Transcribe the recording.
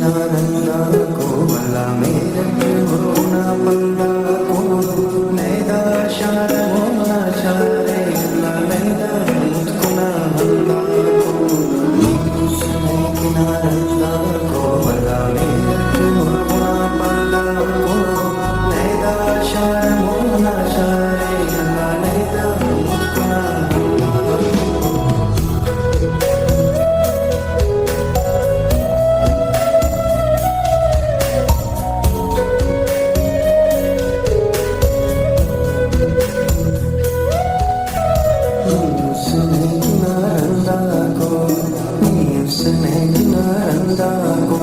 नारंगा को भला मेरे होना बंदा को नैदा शार मोना शारे नैदा मुझकुना बंदा को नारंगा को भला मेरे होना बंदा को नैदा शार मोना शारे नैदा मुझकुना उसने किनारंदा को